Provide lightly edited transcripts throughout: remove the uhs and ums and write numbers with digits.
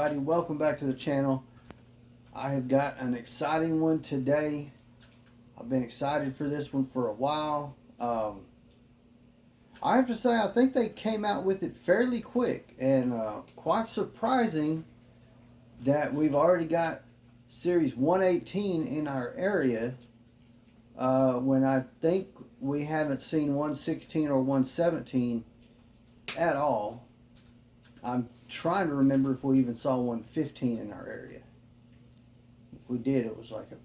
everybody, welcome back to the channel. I have got an exciting one today. I've been excited for this one for a while. I have to say, I think they came out with it fairly quick, and quite surprising that we've already got Series 118 in our area, when I think we haven't seen 116 or 117 at all. I'm trying to remember if we even saw 115 in our area. If we did, it was like a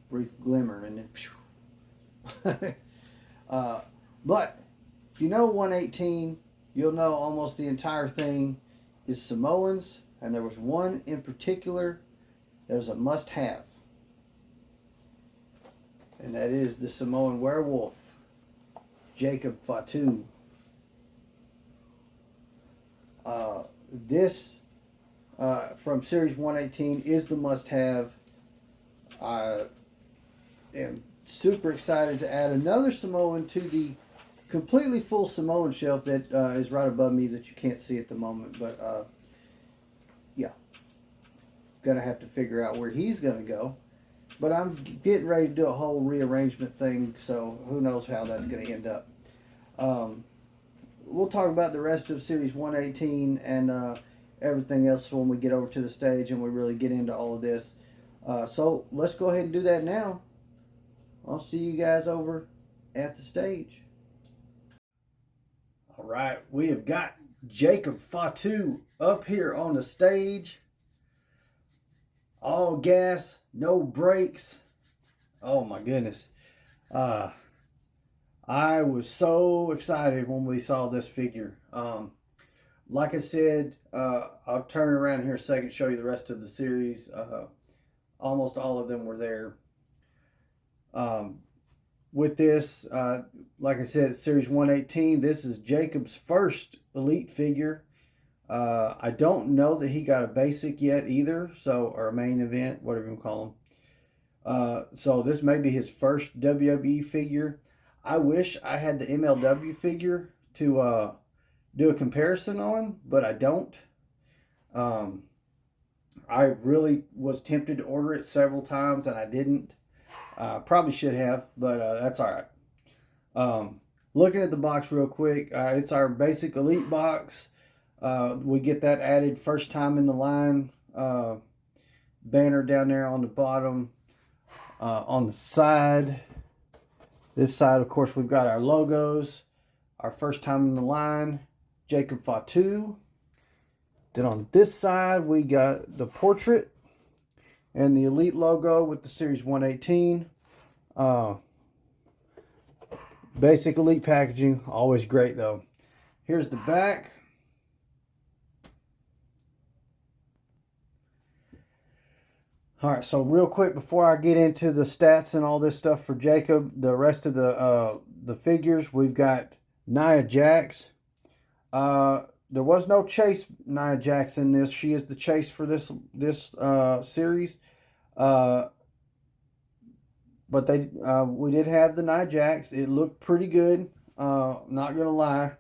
brief glimmer, and then but if you know 118, you'll know almost the entire thing is Samoans, and there was one in particular that was a must-have, and that is the Samoan werewolf, Jacob Fatu. This from Series 118 is the must-have. I am super excited to add another Samoan to the completely full Samoan shelf that is right above me that you can't see at the moment. But yeah, gonna have to figure out where he's gonna go. But I'm getting ready to do a whole rearrangement thing, so who knows how that's gonna end up. We'll talk about the rest of Series 118 and everything else when we get over to the stage and we really get into all of this. So let's go ahead and do that now. I'll see you guys over at the stage. All right, we have got Jacob Fatu up here on the stage. All gas, no brakes. Oh my goodness. I was so excited when we saw this figure. Like I said, I'll turn around here a second, show you the rest of the series. Almost all of them were there. With this, like I said, it's Series 118. This is Jacob's first Elite figure. I don't know that he got a basic yet either, or a main event, whatever you call them. So this may be his first WWE figure. I wish I had the MLW figure to do a comparison on, but I don't. I really was tempted to order it several times, and I didn't. Probably should have, but that's all right. Looking at the box real quick, it's our basic Elite box. We get that added first time in the line. Banner down there on the bottom. On the side, this side, of course, we've got our logos. Our first time in the line, Jacob Fatu. Then on this side, we got the portrait and the Elite logo with the Series 118. Basic Elite packaging, always great though. Here's the back. All right, so real quick before I get into the stats and all this stuff for Jacob, the rest of the figures, we've got Nia Jax. There was no Chase Nia Jax in this. She is the Chase for this series. But we did have the Nia Jax. It looked pretty good. Not gonna lie.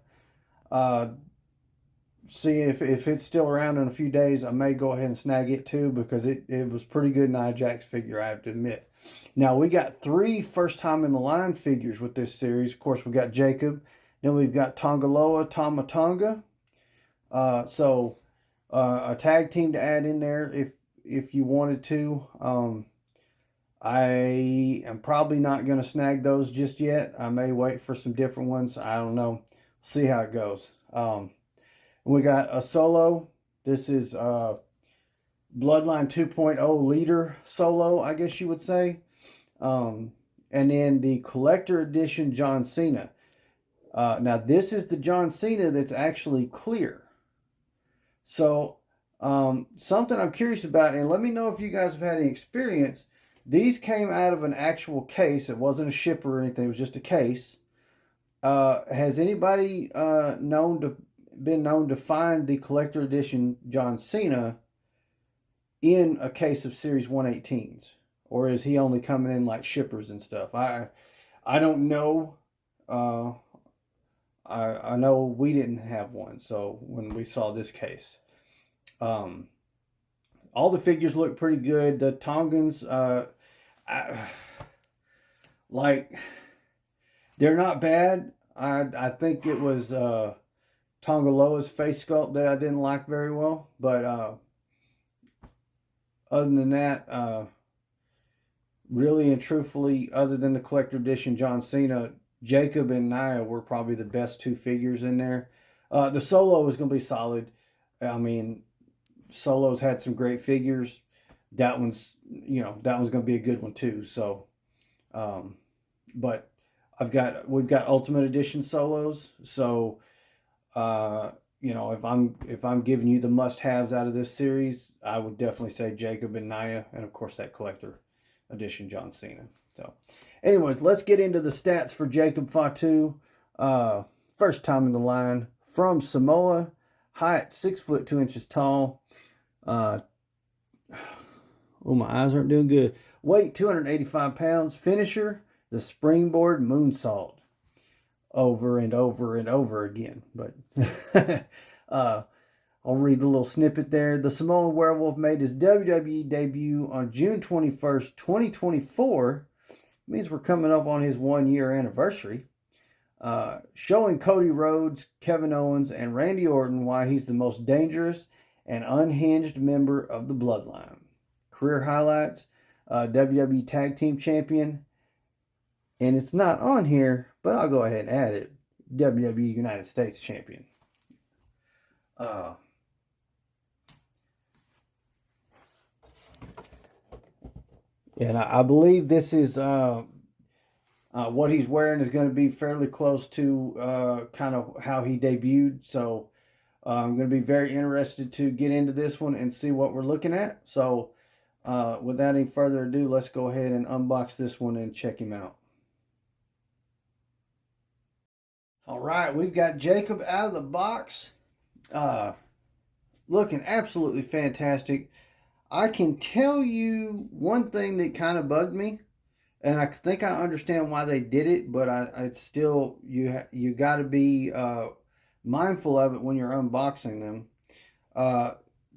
See if it's still around in a few days, I may go ahead and snag it too, because it was pretty good Nia Jax figure, I have to admit. Now we got 3 first time in the line figures with this series. Of course, we got Jacob, then we've got Tongaloa Tama Tonga. So a tag team to add in there if you wanted to. I am probably not going to snag those just yet. I may wait for some different ones. I don't know. See how it goes. We got a solo. This is Bloodline 2.0 leader solo, I guess you would say. And then the collector edition John Cena. Now this is the John Cena that's actually clear. So something I'm curious about, and let me know if you guys have had any experience. These came out of an actual case. It wasn't a shipper or anything. It was just a case. Has anybody been known to find the collector edition John Cena in a case of Series 118s? Or is he only coming in like shippers and stuff? I don't know. I know we didn't have one, so when we saw this case. all the figures look pretty good. The Tongans, like, they're not bad. I think it was Tongaloa's face sculpt that I didn't like very well. But other than that, really and truthfully, other than the collector edition John Cena, Jacob and Nia were probably the best two figures in there. The Solo is going to be solid. I mean, Solo's had some great figures. That one's going to be a good one too. So, but we've got Ultimate Edition Solos. So, if I'm giving you the must-haves out of this series, I would definitely say Jacob and Nia, and of course that collector edition John Cena. So, anyways, let's get into the stats for Jacob Fatu. First time in the line from Samoa, height 6'2" tall. My eyes aren't doing good. Weight 285 pounds. Finisher, the springboard moonsault. Over and over and over again. But I'll read the little snippet there. The Samoan Werewolf made his WWE debut on June 21st, 2024. Means we're coming up on his 1-year anniversary. Showing Cody Rhodes, Kevin Owens, and Randy Orton why he's the most dangerous and unhinged member of the Bloodline. Career highlights, WWE Tag Team Champion, and it's not on here, but I'll go ahead and add it, WWE United States Champion. And I believe this is what he's wearing is going to be fairly close to kind of how he debuted. So I'm going to be very interested to get into this one and see what we're looking at. So without any further ado, let's go ahead and unbox this one and check him out. All right, we've got Jacob out of the box. Looking absolutely fantastic. I can tell you one thing that kind of bugged me, and I think I understand why they did it, but it's still, you got to be mindful of it when you're unboxing them.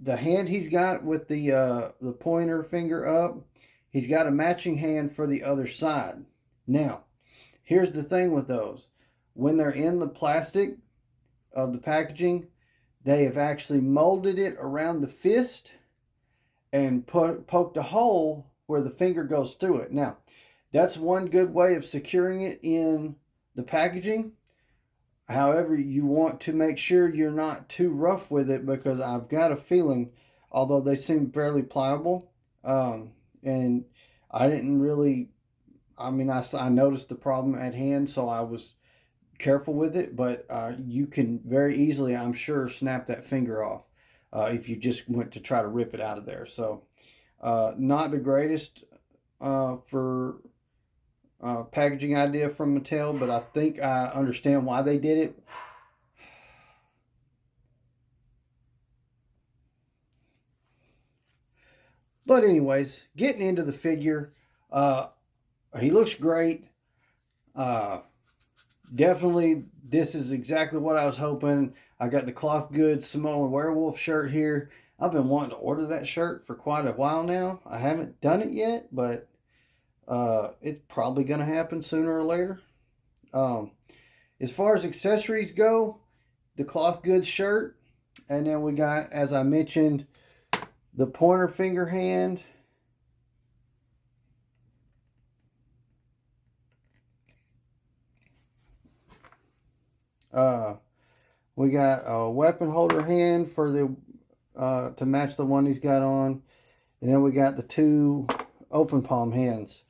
The hand he's got with the pointer finger up, he's got a matching hand for the other side. Now, here's the thing with those. When they're in the plastic of the packaging, they have actually molded it around the fist and poked a hole where the finger goes through it. Now, that's one good way of securing it in the packaging. However, you want to make sure you're not too rough with it, because I've got a feeling, although they seem fairly pliable, and I didn't really, I noticed the problem at hand, so I was careful with it, but you can very easily, I'm sure, snap that finger off if you just went to try to rip it out of there. So not the greatest for packaging idea from Mattel, but I think I understand why they did it. But anyways, getting into the figure, he looks great. Definitely, this is exactly what I was hoping. I got the Cloth Goods Samoan Werewolf shirt here. I've been wanting to order that shirt for quite a while now. I haven't done it yet, but it's probably going to happen sooner or later. As far as accessories go, the Cloth Goods shirt, and then we got, as I mentioned, the pointer finger hand. We got a weapon holder hand for the to match the one he's got on, and then we got the two open palm hands.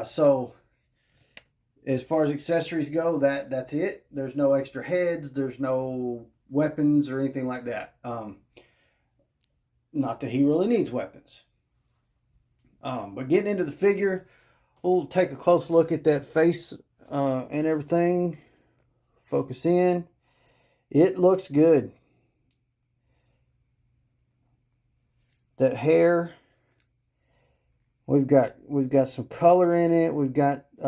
So as far as accessories go, that's it. There's no extra heads. There's no weapons or anything like that. Not that he really needs weapons. But getting into the figure, we'll take a close look at that face and everything. Focus in. It looks good. That hair, we've got some color in it. We've got see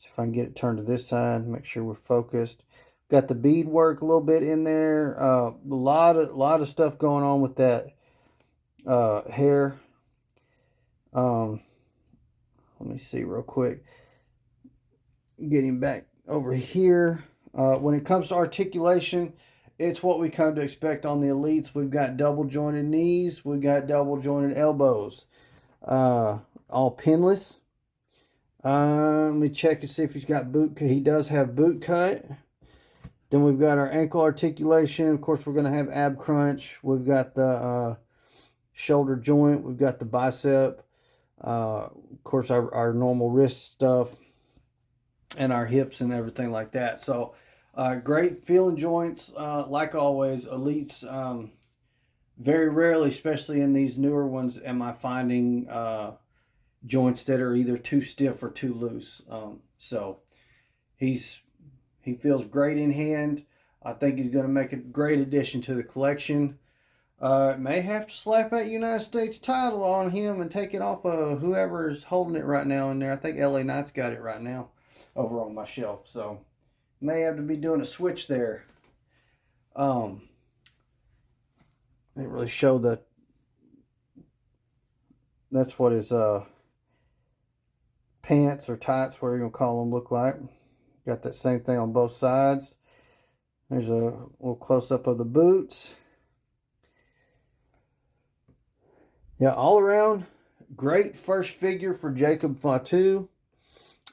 if I can get it turned to this side, make sure we're focused. Got the bead work a little bit in there. A lot of stuff going on with that hair. Let me see real quick. Getting back over here. When it comes to articulation, it's what we come to expect on the Elites. We've got double jointed knees. We've got double jointed elbows. All pinless. Let me check and see if he's got boot cut. He does have boot cut. Then we've got our ankle articulation. Of course, we're going to have ab crunch. We've got the shoulder joint. We've got the bicep. Of course, our normal wrist stuff. And our hips and everything like that. So, great feeling joints. Like always, Elites, very rarely, especially in these newer ones, am I finding joints that are either too stiff or too loose. So, he feels great in hand. I think he's going to make a great addition to the collection. May have to slap that United States title on him and take it off of whoever is holding it right now in there. I think LA Knight's got it right now over on my shelf. So, may have to be doing a switch there. Didn't really show the... That's what his pants or tights, whatever you're going to call them, look like. Got that same thing on both sides. There's a little close-up of the boots. Yeah, all around, great first figure for Jacob Fatu.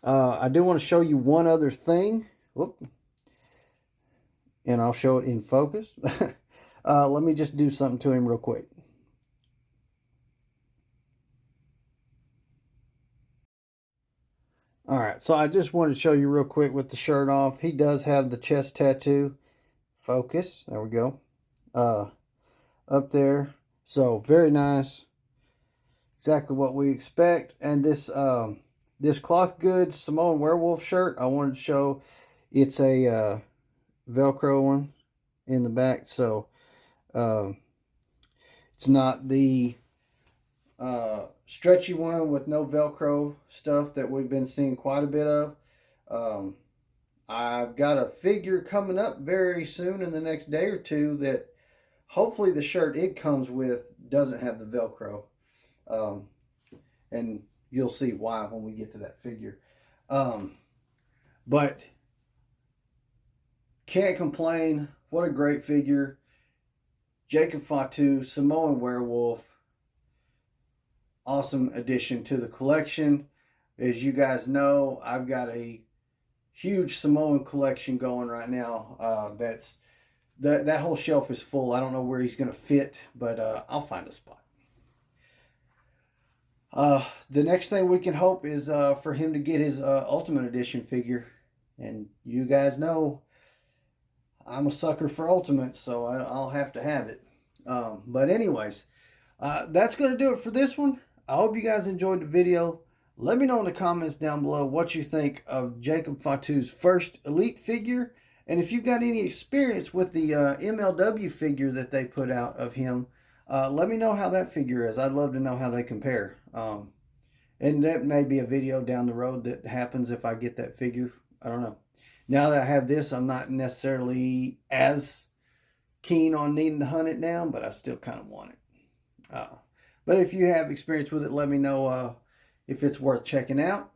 I do want to show you one other thing. Whoop. And I'll show it in focus. Let me just do something to him real quick. All right, so I just wanted to show you real quick with the shirt off. He does have the chest tattoo. Focus. There we go. Up there. So, very nice. Exactly what we expect. And this this cloth goods Samoan werewolf shirt, I wanted to show it's a Velcro one in the back. So, it's not the stretchy one with no Velcro stuff that we've been seeing quite a bit of. I've got a figure coming up very soon in the next day or two that hopefully the shirt it comes with doesn't have the Velcro. And you'll see why when we get to that figure. But can't complain. What a great figure. Jacob Fatu, Samoan werewolf. Awesome addition to the collection. As you guys know, I've got a huge Samoan collection going right now. That whole shelf is full. I don't know where he's going to fit, but I'll find a spot. The next thing we can hope is for him to get his Ultimate Edition figure. And you guys know I'm a sucker for Ultimates, so I'll have to have it. But anyways, that's going to do it for this one. I hope you guys enjoyed the video. Let me know in the comments down below what you think of Jacob Fatu's first Elite figure. And if you've got any experience with the MLW figure that they put out of him, let me know how that figure is. I'd love to know how they compare. And that may be a video down the road that happens if I get that figure. I don't know. Now that I have this, I'm not necessarily as keen on needing to hunt it down, but I still kind of want it. But if you have experience with it, let me know if it's worth checking out.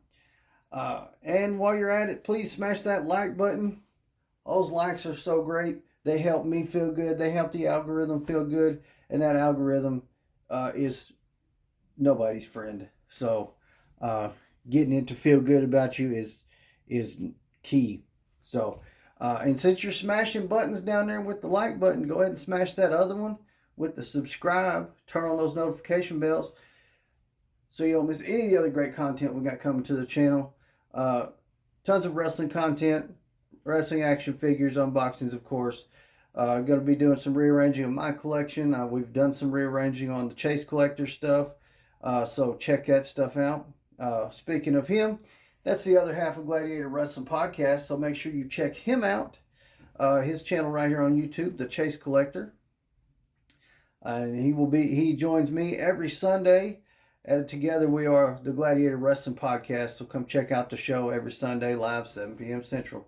And while you're at it, please smash that like button. Those likes are so great. They help me feel good. They help the algorithm feel good. And that algorithm is nobody's friend. So getting it to feel good about you is key. So, and since you're smashing buttons down there with the like button, go ahead and smash that other one with the subscribe. Turn on those notification bells so you don't miss any of the other great content we got coming to the channel. Tons of wrestling content, wrestling action figures, unboxings, of course. Going to be doing some rearranging of my collection. We've done some rearranging on the Chase Collector stuff. So check that stuff out. Speaking of him, that's the other half of Gladiator Wrestling Podcast. So make sure you check him out. His channel right here on YouTube, The Chase Collector. And he joins me every Sunday. And together we are the Gladiator Wrestling Podcast. So come check out the show every Sunday live, 7 p.m. Central.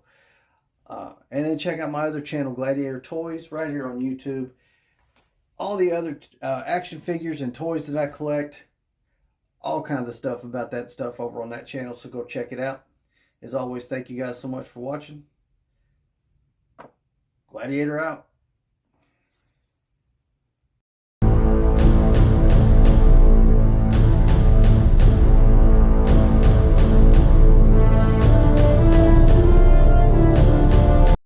And then check out my other channel, Gladiator Toys, right here on YouTube. all the other action figures and toys that I collect. All kinds of stuff about that stuff over on that channel, so go check it out. As always, thank you guys so much for watching. Gladiator out.